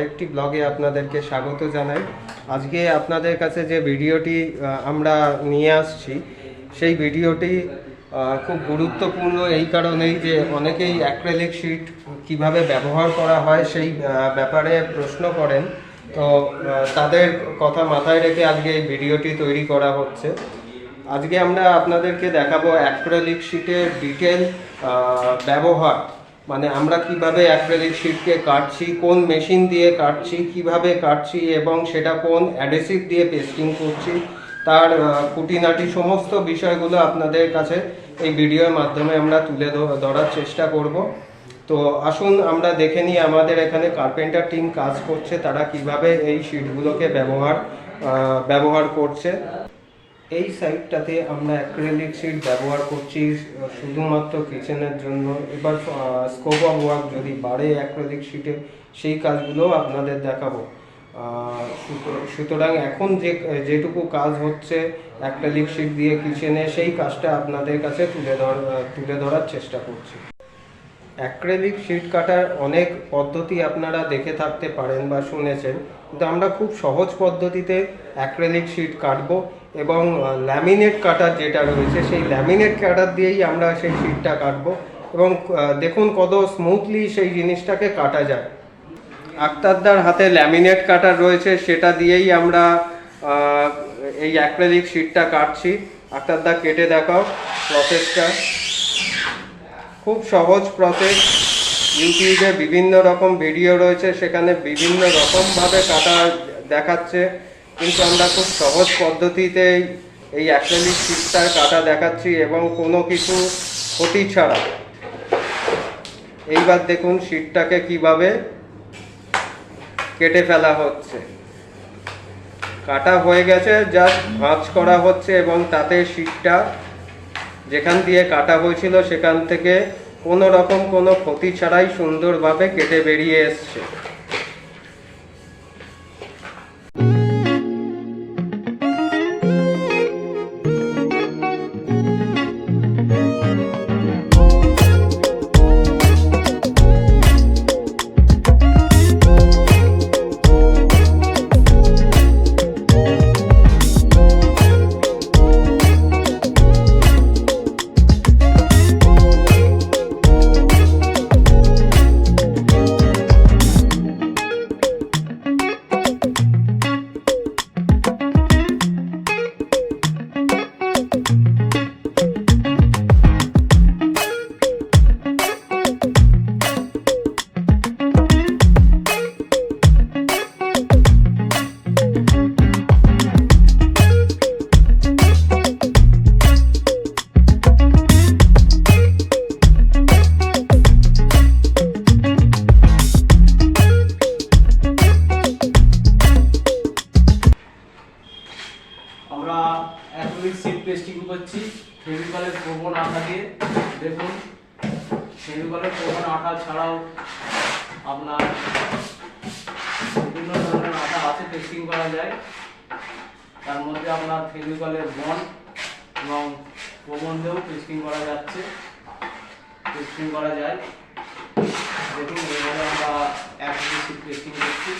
আরেকটি ব্লগে আপনাদেরকে স্বাগত জানাই। আজকে আপনাদের কাছে যে ভিডিওটি আমরা নিয়ে আসছি সেই ভিডিওটি খুব গুরুত্বপূর্ণ এই কারণেই যে অনেকেই অ্যাক্রিলিক শিট কিভাবে ব্যবহার করা হয় সেই ব্যাপারে প্রশ্ন করেন। তো তাদের কথা মাথায় রেখে আজকে এই ভিডিওটি তৈরি করা হচ্ছে। আজকে আমরা আপনাদেরকে দেখাবো অ্যাক্রিলিক শিটের ডিটেল ব্যবহার, মানে আমরা কিভাবে অ্যাক্রিলিক শিটকে কাটছি, কোন মেশিন দিয়ে কাটছি, কিভাবে কাটছি এবং সেটা কোন অ্যাডহেসিভ দিয়ে পেস্টিং করছি, তার খুঁটিনাটি সমস্ত বিষয়গুলো আপনাদের কাছে এই ভিডিওর মাধ্যমে আমরা তুলে ধরার চেষ্টা করব। তো আসুন আমরা দেখে নিই আমাদের এখানে কার্পেন্টার টিম কাজ করছে, তারা কিভাবে এই শিটগুলোকে ব্যবহার করছে। এই সাইডটাতে আমরা অ্যাক্রিলিক শিট ব্যবহার করছি শুধুমাত্র কিচেনের জন্য। এবার স্কোপ অফ ওয়ার্ক যদি বাড়ে অ্যাক্রিলিক শিটে, সেই কাজগুলো আপনাদের দেখাবো। সুতরাং এখন যেটুকু কাজ হচ্ছে অ্যাক্রিলিক শিট দিয়ে কিচেনে, সেই কাজটা আপনাদের কাছে তুলে ধরার চেষ্টা করছি। অ্যাক্রিলিক শিট কাটার অনেক পদ্ধতি আপনারা দেখে থাকতে পারেন বা শুনেছেন, কিন্তু আমরা খুব সহজ পদ্ধতিতে অ্যাক্রিলিক শিট কাটবো এবং ল্যামিনেট কাটার যেটা রয়েছে সেই ল্যামিনেট কাটার দিয়েই আমরা সেই শিটটা কাটবো এবং দেখুন কত স্মুথলি সেই জিনিসটাকে কাটা যায়। আক্তারদার হাতে ল্যামিনেট কাটার রয়েছে, সেটা দিয়েই আমরা এই অ্যাক্রিলিক শিটটা কাটছি। আক্তারদা কেটে দেখাও প্রসেসটা। খুব সহজ প্রসেস, ইউটিউবে বিভিন্ন রকম ভিডিও রয়েছে, সেখানে বিভিন্ন রকমভাবে কাটা দেখাচ্ছে, কিন্তু আমরা খুব সহজ পদ্ধতিতে এই অ্যাক্রিলিক শিটটার কাটা দেখাচ্ছি এবং কোনো কিছু ক্ষতি ছাড়া। এইবার দেখুন শিটটাকে কিভাবে কেটে ফেলা হচ্ছে। কাটা হয়ে গেছে, জাস্ট ভাঁজ করা হচ্ছে এবং তাতে শিটটা যেখান দিয়ে কাটা হয়েছিল সেখান থেকে কোনো রকম কোনো ক্ষতি ছাড়াই সুন্দরভাবে কেটে বেরিয়ে এসছে। আমরা অ্যাক্রিলিক শিট পেস্টিং করছি ফেভিকলের প্রবণ আঠা দিয়ে। দেখুন ফেভিকলের প্রবণ আঠা ছাড়াও আপনার বিভিন্ন ধরনের আঠা আছে, পেস্টিং করা যায়। তার মধ্যে আপনার ফেভিকলের বন্ড এবং প্রবণ দিয়েও পেস্টিং করা যাচ্ছে, পেস্টিং করা যায়। দেখুন এইভাবে আমরা অ্যাক্রিলিক শিট পেস্টিং করছি।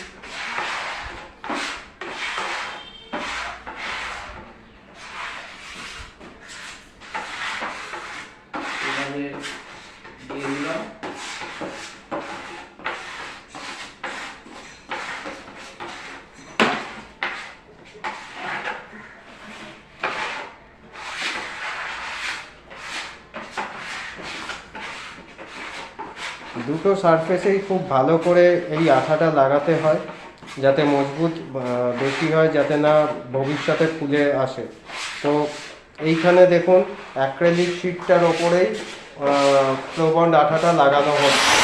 দিয়ে দিলাম। দুটো সারফেসেই খুব ভালো করে এই আঠাটা লাগাতে হয়, যাতে মজবুত বেশি হয়, যাতে না ভবিষ্যতে খুলে আসে। তো এইখানে দেখুন অ্যাক্রিলিক শিটটার ওপরেই প্রবন্ড আঠাটা লাগানো হচ্ছে।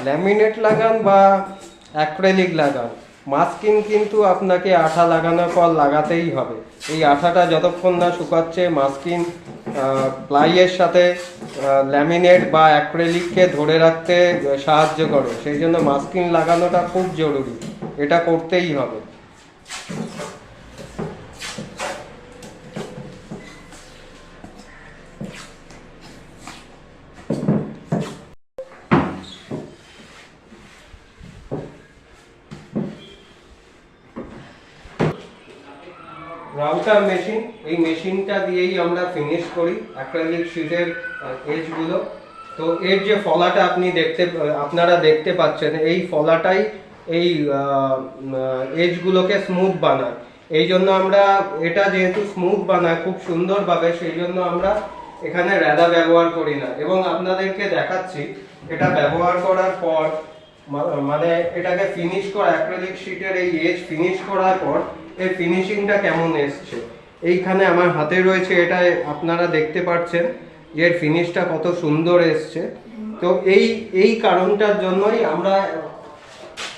ল্যামিনেট লাগান বা অ্যাক্রেলিক লাগান, মাস্কিং কিন্তু আপনাকে আঠা লাগানোর পর লাগাতেই হবে। এই আঠাটা যতক্ষণ না শুকাচ্ছে, মাস্কিং প্লাইয়ের সাথে ল্যামিনেট বা অ্যাক্রেলিককে ধরে রাখতে সাহায্য করে। সেই জন্য মাস্কিং লাগানোটা খুব জরুরি, এটা করতেই হবে। রাউটার মেশিন, এই মেশিনটা দিয়েই আমরা ফিনিশ করি অ্যাক্রিলিক শীটের এজগুলো। তো এর যে ফলাটা আপনারা দেখতে পাচ্ছেন, এই ফলাটাই এই এজগুলোকে স্মুথ বানায়। এই জন্য আমরা এটা যেহেতু স্মুথ বানায় খুব সুন্দরভাবে, সেই জন্য আমরা এখানে রেদা ব্যবহার করি না। এবং আপনাদেরকে দেখাচ্ছি এটা ব্যবহার করার পর, মানে এটাকে ফিনিশ করা অ্যাক্রিলিক শীটের এই এজ ফিনিশ করার পর এর ফিনিশিংটা কেমন এসছে। এইখানে আমার হাতে রয়েছে, এটা আপনারা দেখতে পাচ্ছেন এর ফিনিশটা কত সুন্দর এসছে। তো এই কারণটার জন্যই আমরা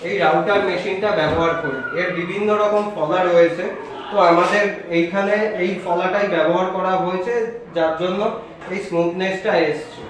এই রাউটার মেশিনটা ব্যবহার করি। এর বিভিন্ন রকম ফলা রয়েছে, তো আমাদের এইখানে এই ফলাটাই ব্যবহার করা হয়েছে, যার জন্য এই স্মুথনেসটা এসছে।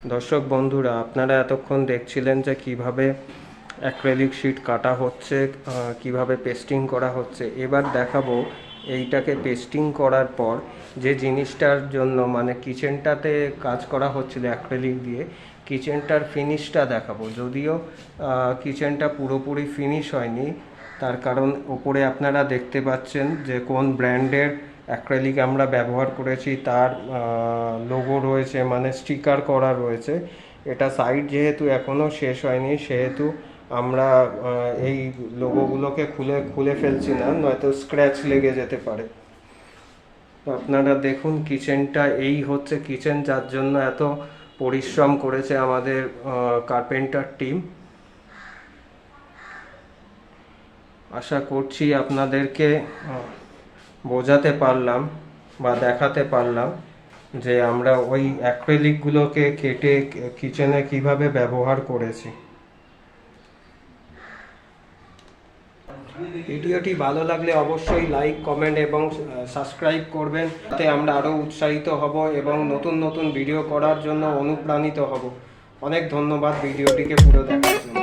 দর্শক বন্ধুরা, আপনারা এতক্ষণ দেখছিলেন যে কিভাবে অ্যাক্রিলিক শীট কাটা হচ্ছে, কিভাবে পেস্টিং করা হচ্ছে। এবার দেখাবো এইটাকে পেস্টিং করার পর যে জিনিসটার জন্য মানে কিচেনটাতে কাজ করা হচ্ছিল অ্যাক্রিলিক দিয়ে, কিচেনটার ফিনিশটা দেখাবো। যদিও কিচেনটা পুরোপুরি ফিনিশ হয়নি, তার কারণ ওপরে আপনারা দেখতে পাচ্ছেন যে কোন ব্র্যান্ডের অ্যাক্রিলিক আমরা ব্যবহার করেছি, তার লোগো রয়েছে, মানে স্টিকার করা রয়েছে। এটা সাইড যেহেতু এখনও শেষ হয়নি, সেহেতু আমরা এই লোগোগুলোকে খুলে ফেলছি না, নয়তো স্ক্র্যাচ লেগে যেতে পারে। তো আপনারা দেখুন কিচেনটা এই হচ্ছে কিচেন, যার জন্য এত পরিশ্রম করেছে আমাদের কার্পেন্টার টিম। আশা করছি আপনাদেরকে বোঝাতে পারলাম বা দেখাতে পারলাম যে আমরা ওই অ্যাক্রিলিকগুলোকে কেটে কিচেনে কিভাবে ব্যবহার করেছি। ভিডিওটি ভালো লাগলে অবশ্যই লাইক, কমেন্ট এবং সাবস্ক্রাইব করবেন, তাতে আমরা আরও উৎসাহিত হব এবং নতুন নতুন ভিডিও করার জন্য অনুপ্রাণিত হব। অনেক ধন্যবাদ ভিডিওটিকে পুরো দেখার জন্য।